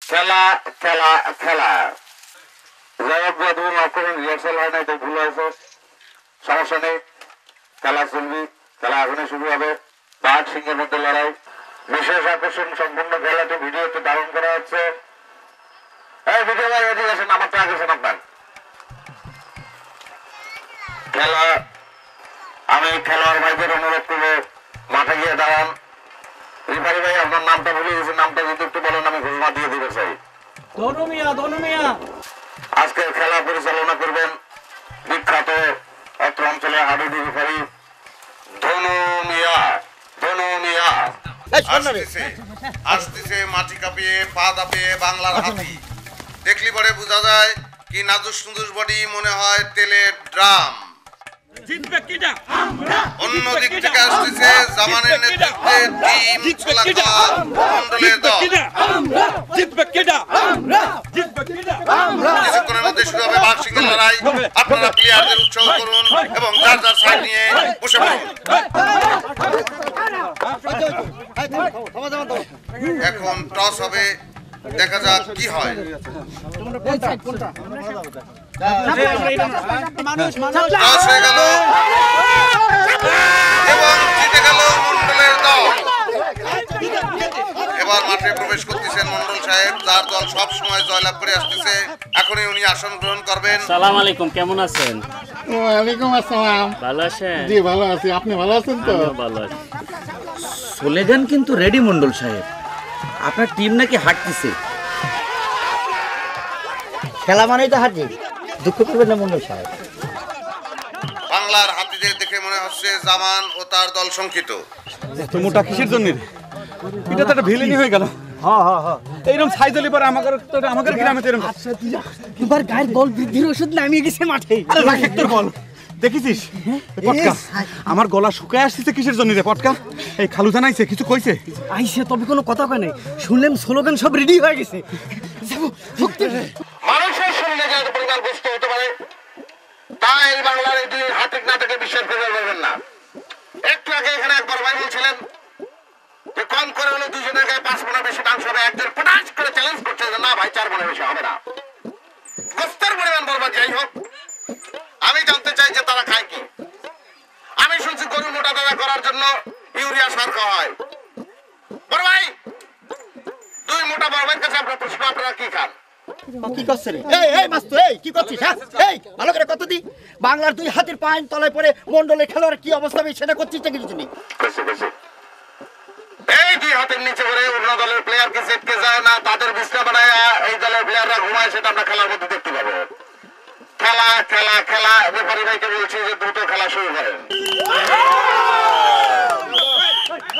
খেলা খেলা খেলা রিহার্সাল হয় নাই, তাই ভুল হয়েছে, সমস্যা নেই। খেলা চলবি, খেলা এখনই শুরু হবে। বাঘ সিংহের মধ্যে লড়াই, বিশেষ আকর্ষণ সম্পূর্ণ খেলাটি ভিডিওতে ধারণ করা হচ্ছে। এই ভিডিও ভাই এদিকে আসেন, আমার তো আগেছেন আপনার খেলা। আমি খেলোয়াড় ভাইদের অনুরোধ করবো মাঠে গিয়ে দাঁড়ান। রিফারি ভাই আপনার নামটা ভুলে গেছে, নামটা যদি একটু বলেন আমি ঘোষণা দিয়ে দিতে চাই। আজকের খেলা পরিচালনা করবেন বিখ্যাত অত্র অঞ্চলের হাডুডু রিফারি ধনু মিয়া। ধনু মিয়া আসতেছে মাটি কাঁপিয়ে পা দাপিয়ে বাংলার হাতি। দেখলি পরে বোঝা যায় কি নাদুস নুদুস বডি, মনে হয় তেলের ড্রাম। অন্য দিক থেকে আসতেছে জামানের নেতৃত্বে টিম ছোলাকা মন্ডলের দল। কিছুক্ষণের মধ্যে শুরু হবে বাঘ সিংহের লড়াই। আপনারা প্লেয়ারদের উৎসাহ করুন এবং যার যার সাইড নিয়ে বসে পড়ুন। এখন টস হবে, দেখা যাক কি হয়। টস হয়ে গেল এবং জিতে গেল মন্ডলের দল। এবার মাঠে প্রবেশ করতেছেন মন্ডল সাহেব, যার দল সব সময় জয়লাভ করে আসতেছে। এখনই উনি আসন গ্রহণ করবেন। সালাম আলাইকুম, কেমন আছেন? ওয়ালাইকুম আসসালাম। ভালো আছেন? জি ভালো আছি, আপনি ভালো আছেন তো? ভালো আছি। স্লোগান কিন্তু রেডি মন্ডল সাহেব, আপনার টিম নাকি হাঁটতেছে। খেলা মানেই তো হাঁটি, দুঃখ করবেন না মন্ডল সাহেব। বাংলার হাতিদের দেখে মনে হচ্ছে জামান ও তার দল শঙ্কিত। মোটা কিসের জন্য? এটা তো একটা ভিলেনি হয়ে গেল। এইরকম সাইজলি পরে আমাদের গ্রামে তো এরকম। এবার গায়ের বল বৃদ্ধির ওষুধ নামিয়ে গেছে মাঠে। আরে রাখ তোর বল, দেখেছিস পটকা আমার গলা শুকায় আসছে কিসের জন্য রে? পটকা এই খালু জানাইছে, কিছু কইছে? আইসে তবে কোনো কথা কয় নাই, শুনলেন স্লোগান সব রেডি হয়ে গেছে। মানুষের শরীরে যত পরিমাণ বস্তু হতে পারে তাই বাংলার এই দুই হাতিক নাটকে বিশ্বাস করতে পারবেন না। একটু আগে এখানে একবার ভাই বলছিলেন যে কম করে হলে দুজনের গায়ে 5 মণের বেশি মাংস হবে। একজন পটাশ করে চ্যালেঞ্জ করছে যে না ভাই 4 মণের বেশি হবে না। গোস্তের পরিমাণ বলবার যাই হোক, আমি জানতে চাই যে তারা খায় কি। আমি শুনছি গরু মোটা দাদা করার জন্য ইউরিয়া সার খাওয়া হয়। বড় ভাই, 2 মোটা বড় ভাইয়ের কাছে আপনার প্রশ্ন, আপনারা কি খান? কি করছে রে? এই মাস্ত, এই কি করছিস? হ্যাঁ এই ভালো করে কত দি বাংলার দুই হাতের পায়ের তলায় পড়ে মন্ডলের খেলোয়াড় কি অবস্থা হবে সেটা করছিস না কিছু নেই। এই দুই হাতের নিচে করে অন্য দলের প্লেয়ারকে সেটকে যায় না, তাদের বিছনা বানায় এই দলের প্লেয়াররা ঘুমায়, সেটা আমরা খেলার মধ্যে দেখতে পাবো। খেলা খেলা খেলা। রেফারি ভাইকে বলছি যে দ্রুত খেলা শুরু করেন।